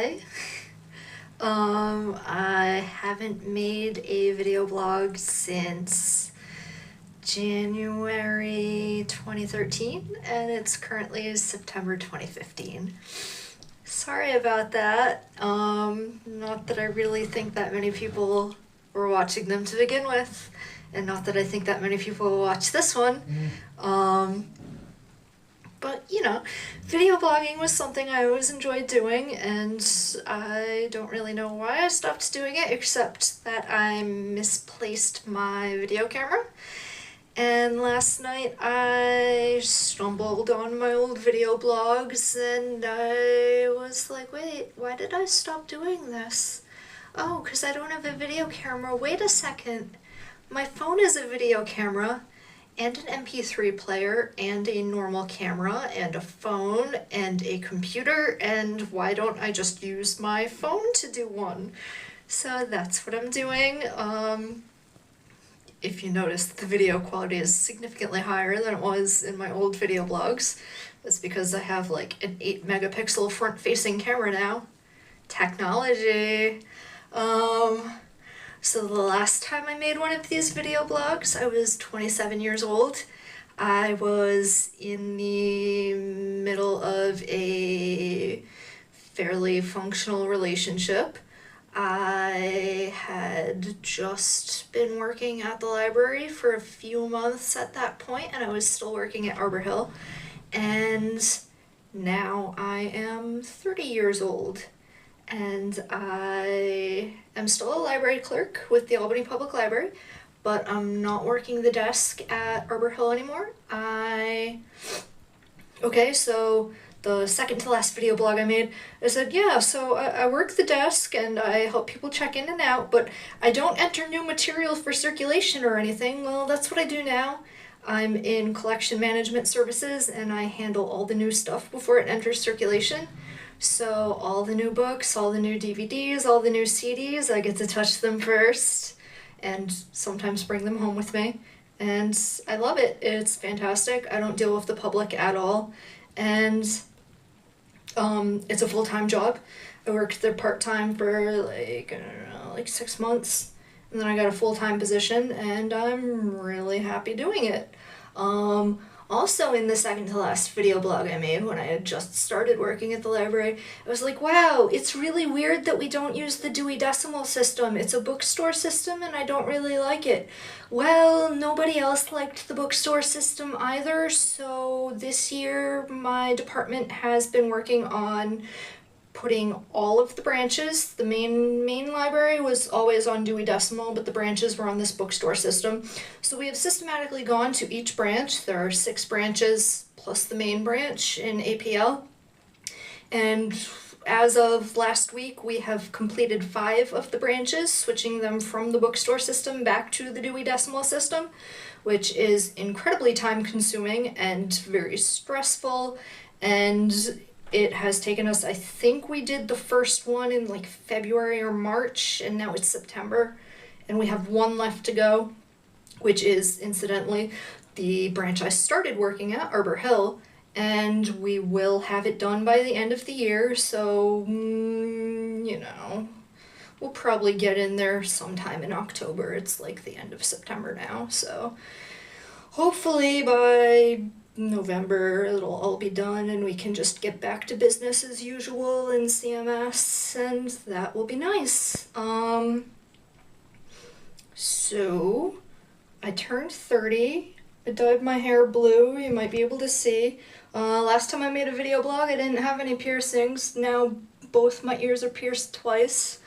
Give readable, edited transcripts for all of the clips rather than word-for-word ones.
Hi. I haven't made a video blog since January 2013, and it's currently September 2015. Sorry about that. Not that I really think that many people were watching them to begin with, and not that I think that many people will watch this one. But, you know, video blogging was something I always enjoyed doing, and I don't really know why I stopped doing it, except that I misplaced my video camera. And last night I stumbled on my old video blogs, and I was like, wait, why did I stop doing this? Oh, because I don't have a video camera. Wait a second. My phone is a video camera, and an MP3 player, and a normal camera, and a phone, and a computer, and why don't I just use my phone to do one? So that's what I'm doing. If you notice, the video quality is significantly higher than it was in my old video blogs. That's because I have like an 8 megapixel front-facing camera now. Technology. So the last time I made one of these video blogs, I was 27 years old. I was in the middle of a fairly functional relationship. I had just been working at the library for a few months at that point, and I was still working at Arbor Hill. And now I am 30 years old. And I am still a library clerk with the Albany Public Library, but I'm not working the desk at Arbor Hill anymore. So the second to last video blog I made, I said, yeah, so I work the desk and I help people check in and out, but I don't enter new material for circulation or anything. Well, that's what I do now. I'm in collection management services and I handle all the new stuff before it enters circulation. So all the new books, all the new DVDs, all the new CDs, I get to touch them first and sometimes bring them home with me. And I love it. It's fantastic. I don't deal with the public at all. And it's a full-time job. I worked there part-time for like 6 months. And then I got a full-time position and I'm really happy doing it. Also in the second to last video blog I made when I had just started working at the library, I was like, wow, it's really weird that we don't use the Dewey Decimal System. It's a bookstore system and I don't really like it. Well, nobody else liked the bookstore system either, so this year my department has been working on putting all of the branches. The main library was always on Dewey Decimal, but the branches were on this bookstore system. So we have systematically gone to each branch. There are 6 branches plus the main branch in APL. And as of last week, we have completed 5 of the branches, switching them from the bookstore system back to the Dewey Decimal System, which is incredibly time-consuming and very stressful, and it has taken us, I think we did the first one in like February or March, and now it's September, and we have 1 left to go, which is, incidentally, the branch I started working at, Arbor Hill, and we will have it done by the end of the year, so, we'll probably get in there sometime in October. It's like the end of September now, so hopefully by November it'll all be done and we can just get back to business as usual in CMS, and that will be nice. So I turned 30. I dyed my hair blue, you might be able to see. Last time I made a video blog I didn't have any piercings. Now both my ears are pierced twice.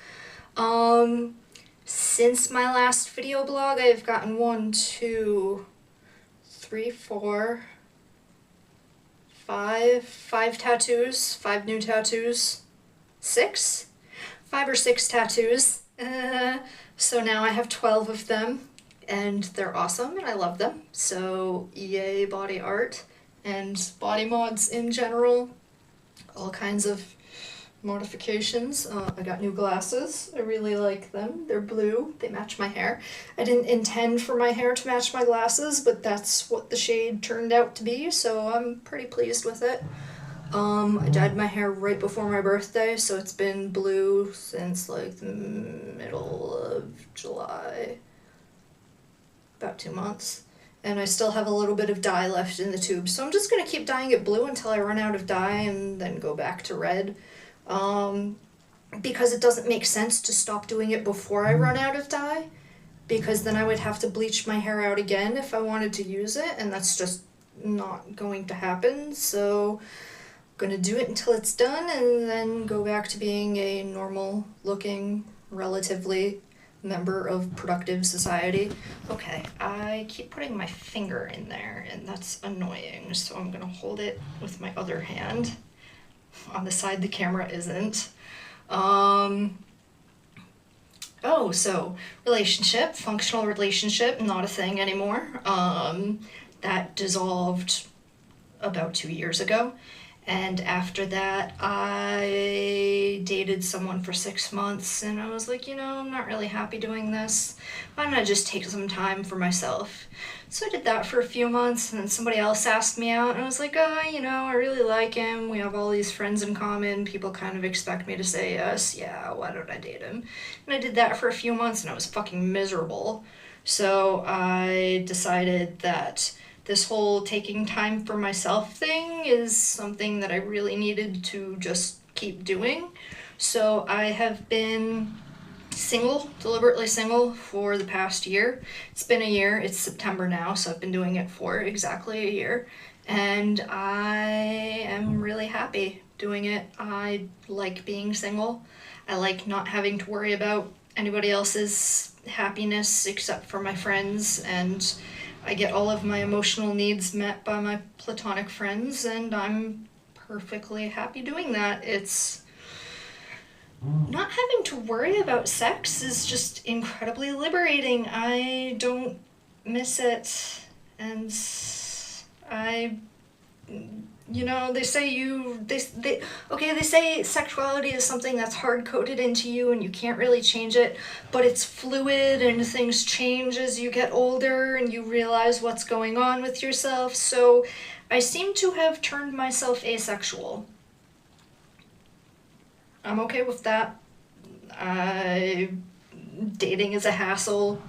Since my last video blog I've gotten 1, 2, 3, 4, 5 tattoos, 5 new tattoos, 6? 5 or 6 tattoos. So now I have 12 of them, and they're awesome, and I love them. So yay body art, and body mods in general, all kinds of modifications. I got new glasses. I really like them. They're blue. They match my hair. I didn't intend for my hair to match my glasses, but that's what the shade turned out to be, so I'm pretty pleased with it. I dyed my hair right before my birthday, so it's been blue since like the middle of July. About 2 months. And I still have a little bit of dye left in the tube, so I'm just gonna keep dyeing it blue until I run out of dye and then go back to red. Because it doesn't make sense to stop doing it before I run out of dye, because then I would have to bleach my hair out again if I wanted to use it, and that's just not going to happen. So I'm gonna do it until it's done and then go back to being a normal looking, relatively member of productive society. Okay, I keep putting my finger in there and that's annoying, so I'm gonna hold it with my other hand on the side the camera isn't. Oh, so relationship, functional relationship, not a thing anymore. That dissolved about 2 years ago. And after that, I dated someone for 6 months, and I was like, I'm not really happy doing this. Why don't I just take some time for myself? So I did that for a few months, and then somebody else asked me out, and I was like, I really like him. We have all these friends in common. People kind of expect me to say yes. Yeah, why don't I date him? And I did that for a few months, and I was fucking miserable. So I decided that this whole taking time for myself thing is something that I really needed to just keep doing. So I have been single, deliberately single, for the past year. It's been a year. It's September now, so I've been doing it for exactly a year. And I am really happy doing it. I like being single. I like not having to worry about anybody else's happiness except for my friends, and I get all of my emotional needs met by my platonic friends, and I'm perfectly happy doing that. It's not having to worry about sex is just incredibly liberating. I don't miss it, and they say sexuality is something that's hard-coded into you and you can't really change it, but it's fluid and things change as you get older and you realize what's going on with yourself. So I seem to have turned myself asexual. I'm okay with that. Dating is a hassle.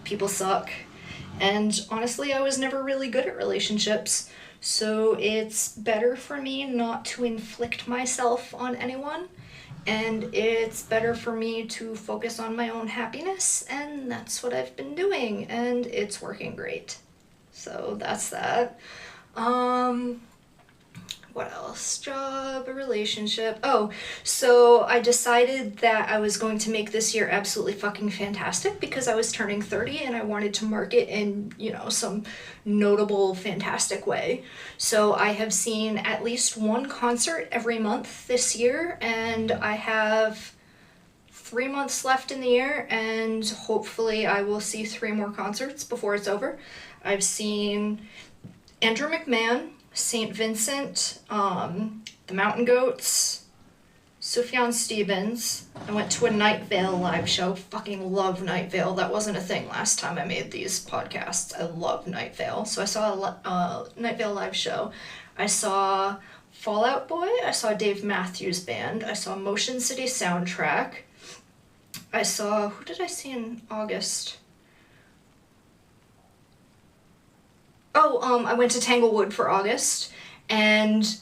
People suck. And honestly, I was never really good at relationships. So it's better for me not to inflict myself on anyone, and it's better for me to focus on my own happiness, and that's what I've been doing, and it's working great. So that's that. What else? Job, relationship. Oh, so I decided that I was going to make this year absolutely fucking fantastic because I was turning 30 and I wanted to mark it in, some notable, fantastic way. So I have seen at least one concert every month this year, and I have 3 months left in the year, and hopefully I will see 3 more concerts before it's over. I've seen Andrew McMahon, St. Vincent, the Mountain Goats, Sufjan Stevens. I went to a Night Vale live show. Fucking love Night Vale. That wasn't a thing last time I made these podcasts. I love Night Vale. So I saw a Night Vale live show. I saw Fall Out Boy. I saw Dave Matthews Band. I saw Motion City Soundtrack. I saw... Who did I see in August? I went to Tanglewood for August, and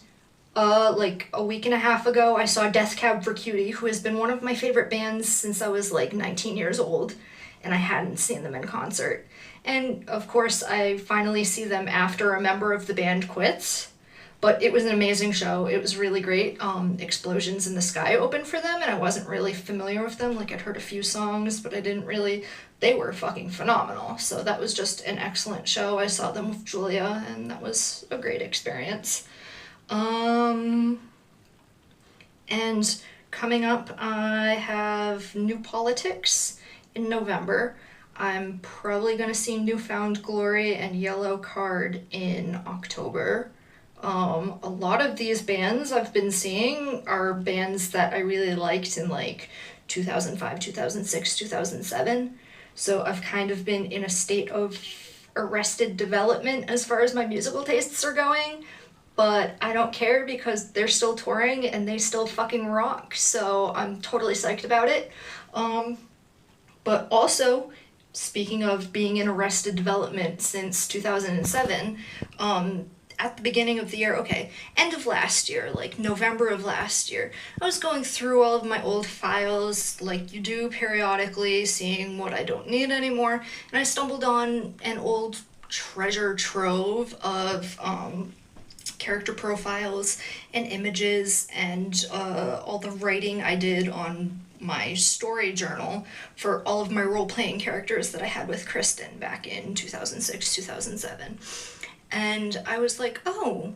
like a week and a half ago I saw Death Cab for Cutie, who has been one of my favorite bands since I was like 19 years old, and I hadn't seen them in concert. And of course I finally see them after a member of the band quits, but it was an amazing show. It was really great. Explosions in the Sky opened for them, and I wasn't really familiar with them. Like, I'd heard a few songs, but I didn't really... They were fucking phenomenal. So that was just an excellent show. I saw them with Julia, and that was a great experience. And coming up, I have New Politics in November. I'm probably going to see Newfound Glory and Yellow Card in October. A lot of these bands I've been seeing are bands that I really liked in like 2005, 2006, 2007. So I've kind of been in a state of arrested development as far as my musical tastes are going. but I don't care because they're still touring and they still fucking rock, so I'm totally psyched about it. But also, speaking of being in Arrested Development since 2007, at the beginning of the year, okay, end of last year, like November of last year, I was going through all of my old files, like you do periodically, seeing what I don't need anymore, and I stumbled on an old treasure trove of character profiles and images and all the writing I did on my story journal for all of my role-playing characters that I had with Kristen back in 2006, 2007. And I was like, oh,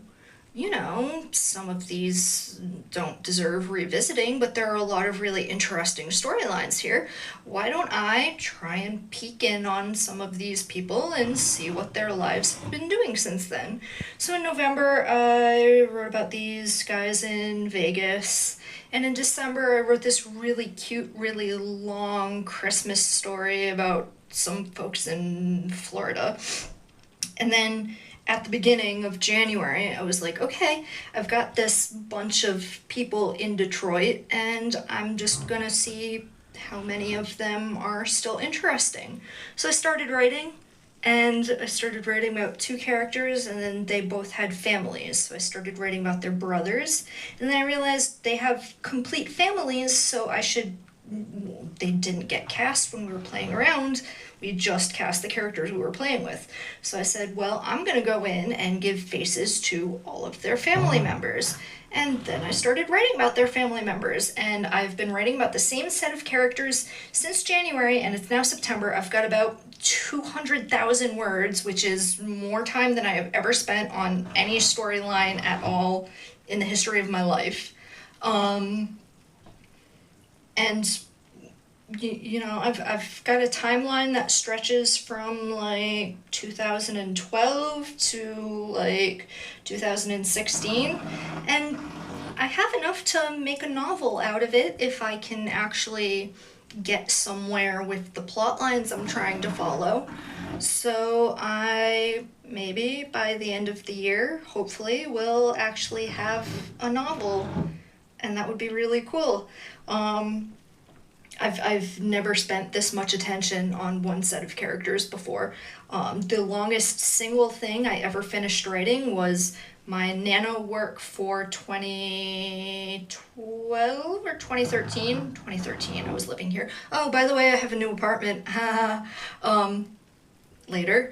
you know, some of these don't deserve revisiting, but there are a lot of really interesting storylines here. Why don't I try and peek in on some of these people and see what their lives have been doing since then? So in November, I wrote about these guys in Vegas. And in December, I wrote this really cute, really long Christmas story about some folks in Florida. And then at the beginning of January, I was like, okay, I've got this bunch of people in Detroit, and I'm just gonna see how many of them are still interesting. So I started writing, and I started writing about two characters, and then they both had families. So I started writing about their brothers, and then I realized they have complete families, so they didn't get cast when we were playing around. We just cast the characters we were playing with. So I said, well, I'm gonna go in and give faces to all of their family members. And then I started writing about their family members, and I've been writing about the same set of characters since January, and it's now September. I've got about 200,000 words, which is more time than I have ever spent on any storyline at all in the history of my life. And you know, I've got a timeline that stretches from like 2012 to like 2016, and I have enough to make a novel out of it if I can actually get somewhere with the plot lines I'm trying to follow. So I maybe by the end of the year, hopefully, will actually have a novel, and that would be really cool. I've never spent this much attention on one set of characters before. The longest single thing I ever finished writing was my nano work for 2012 or 2013. 2013, I was living here. Oh, by the way, I have a new apartment. Later.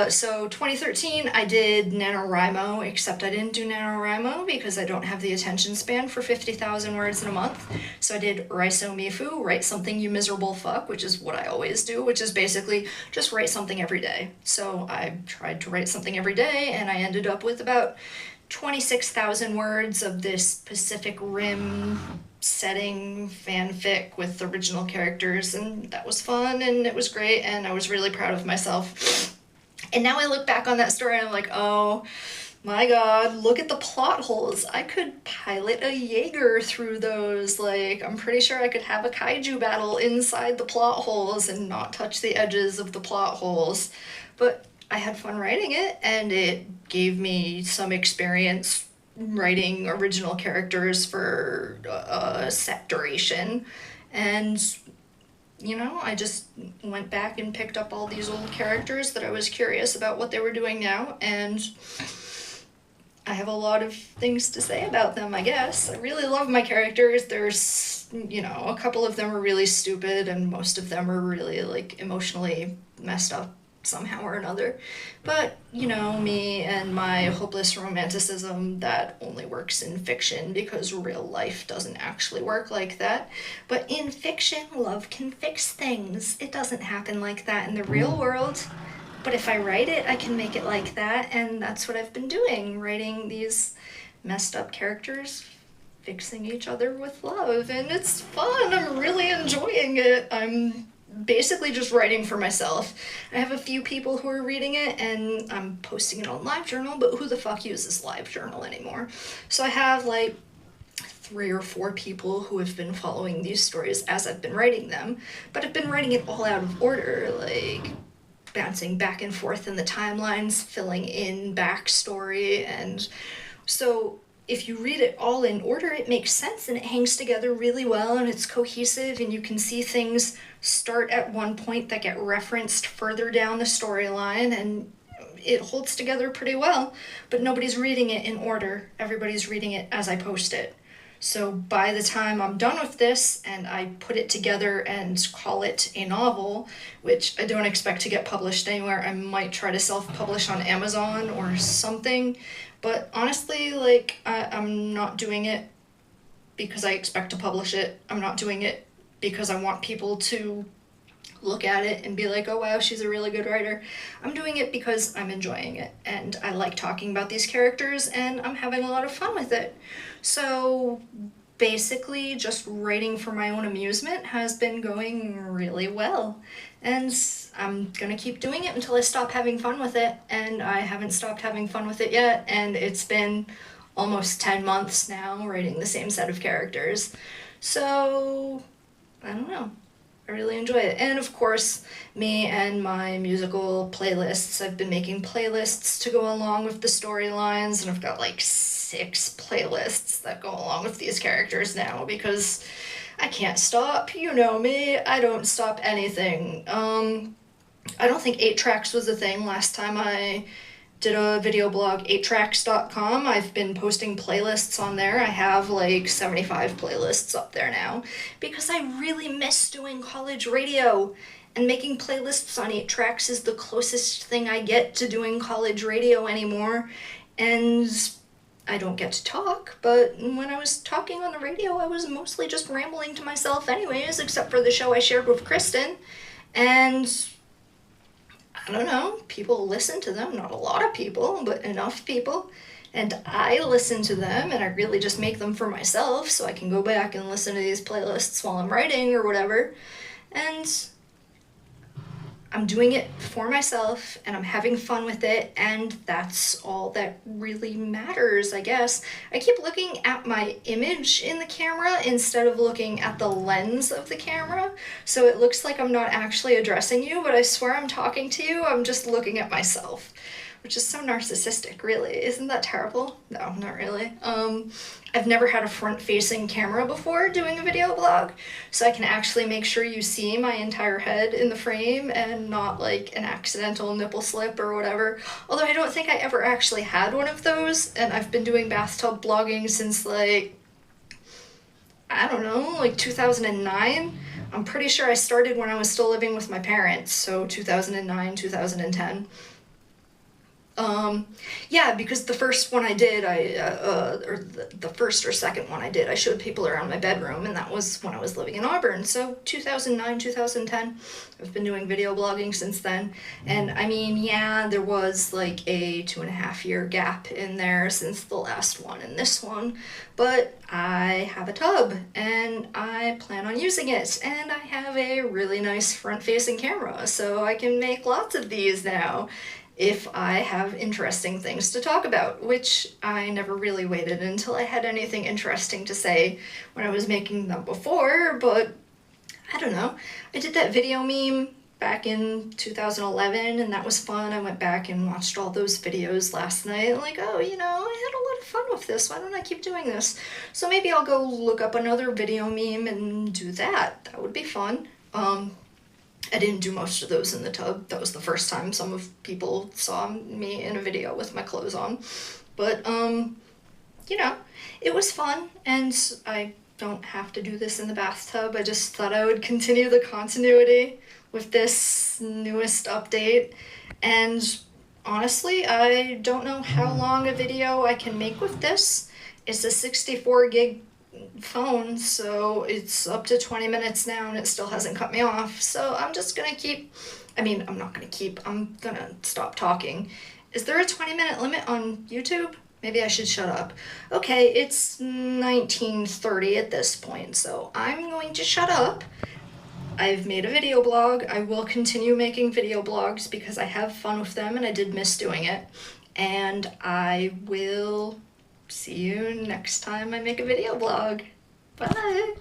So 2013, I did NaNoWriMo, except I didn't do NaNoWriMo because I don't have the attention span for 50,000 words in a month. So I did RaiSoMiFu, write something you miserable fuck, which is what I always do, which is basically just write something every day. So I tried to write something every day, and I ended up with about 26,000 words of this Pacific Rim setting fanfic with original characters, and that was fun, and it was great, and I was really proud of myself. And now I look back on that story and I'm like, oh my god, look at the plot holes. I could pilot a Jaeger through those. Like, I'm pretty sure I could have a kaiju battle inside the plot holes and not touch the edges of the plot holes. But I had fun writing it, and it gave me some experience writing original characters for a set duration. And you know, I just went back and picked up all these old characters that I was curious about what they were doing now, and I have a lot of things to say about them, I guess. I really love my characters. There's, you know, a couple of them are really stupid, and most of them are really, like, emotionally messed up somehow or another. But, you know, me and my hopeless romanticism, that only works in fiction because real life doesn't actually work like that. But in fiction, love can fix things. It doesn't happen like that in the real world. But if I write it, I can make it like that, and that's what I've been doing, writing these messed up characters fixing each other with love, and it's fun. I'm really enjoying it. I'm basically just writing for myself. I have a few people who are reading it, and I'm posting it on LiveJournal, but who the fuck uses LiveJournal anymore? So I have like 3 or 4 people who have been following these stories as I've been writing them, but I've been writing it all out of order, like bouncing back and forth in the timelines, filling in backstory, and So if you read it all in order, it makes sense and it hangs together really well and it's cohesive and you can see things start at one point that get referenced further down the storyline, and it holds together pretty well, but nobody's reading it in order. Everybody's reading it as I post it. So by the time I'm done with this and I put it together and call it a novel, which I don't expect to get published anywhere, I might try to self-publish on Amazon or something, but honestly, like, I'm not doing it because I expect to publish it. I'm not doing it because I want people to look at it and be like, oh wow, she's a really good writer. I'm doing it because I'm enjoying it and I like talking about these characters and I'm having a lot of fun with it. So basically just writing for my own amusement has been going really well, and I'm gonna keep doing it until I stop having fun with it, and I haven't stopped having fun with it yet, and it's been almost 10 months now writing the same set of characters. So I don't know. I really enjoy it. And of course, me and my musical playlists. I've been making playlists to go along with the storylines, and I've got like 6 playlists that go along with these characters now because I can't stop. You know me, I don't stop anything. I don't think 8 tracks was a thing last time I did a video blog, 8tracks.com. I've been posting playlists on there. I have like 75 playlists up there now because I really miss doing college radio, and making playlists on 8 tracks is the closest thing I get to doing college radio anymore. And I don't get to talk, but when I was talking on the radio, I was mostly just rambling to myself anyways, except for the show I shared with Kristen. And I don't know, people listen to them, not a lot of people, but enough people, and I listen to them, and I really just make them for myself so I can go back and listen to these playlists while I'm writing or whatever, and I'm doing it for myself, and I'm having fun with it, and that's all that really matters, I guess. I keep looking at my image in the camera instead of looking at the lens of the camera, so it looks like I'm not actually addressing you, but I swear I'm talking to you, I'm just looking at myself. Which is so narcissistic, really. Isn't that terrible? No, not really. I've never had a front-facing camera before doing a video blog, so I can actually make sure you see my entire head in the frame and not like an accidental nipple slip or whatever. Although I don't think I ever actually had one of those, and I've been doing bathtub blogging since like, I don't know, like 2009? I'm pretty sure I started when I was still living with my parents, so 2009, 2010. Yeah, because the first one I did, or the first or second one I did, I showed people around my bedroom, and that was when I was living in Auburn. So 2009, 2010, I've been doing video blogging since then. And I mean, yeah, there was like a 2.5-year gap in there since the last one and this one, but I have a tub and I plan on using it, and I have a really nice front-facing camera, so I can make lots of these now if I have interesting things to talk about, which I never really waited until I had anything interesting to say when I was making them before, but I don't know. I did that video meme back in 2011, and that was fun. I went back and watched all those videos last night, like, oh, you know, I had a lot of fun with this. Why don't I keep doing this? So maybe I'll go look up another video meme and do that. That would be fun. I didn't do most of those in the tub. That was the first time some of people saw me in a video with my clothes on. But, you know, it was fun, and I don't have to do this in the bathtub. I just thought I would continue the continuity with this newest update. And honestly, I don't know how long a video I can make with this. It's a 64 gig phone, so it's up to 20 minutes now and it still hasn't cut me off, so I'm just gonna keep, I'm gonna stop talking. Is there a 20-minute limit on YouTube? Maybe I should shut up. Okay, it's 19:30 at this point, so I'm going to shut up. I've made a video blog. I will continue making video blogs because I have fun with them and I did miss doing it, and I will see you next time I make a video blog. Bye!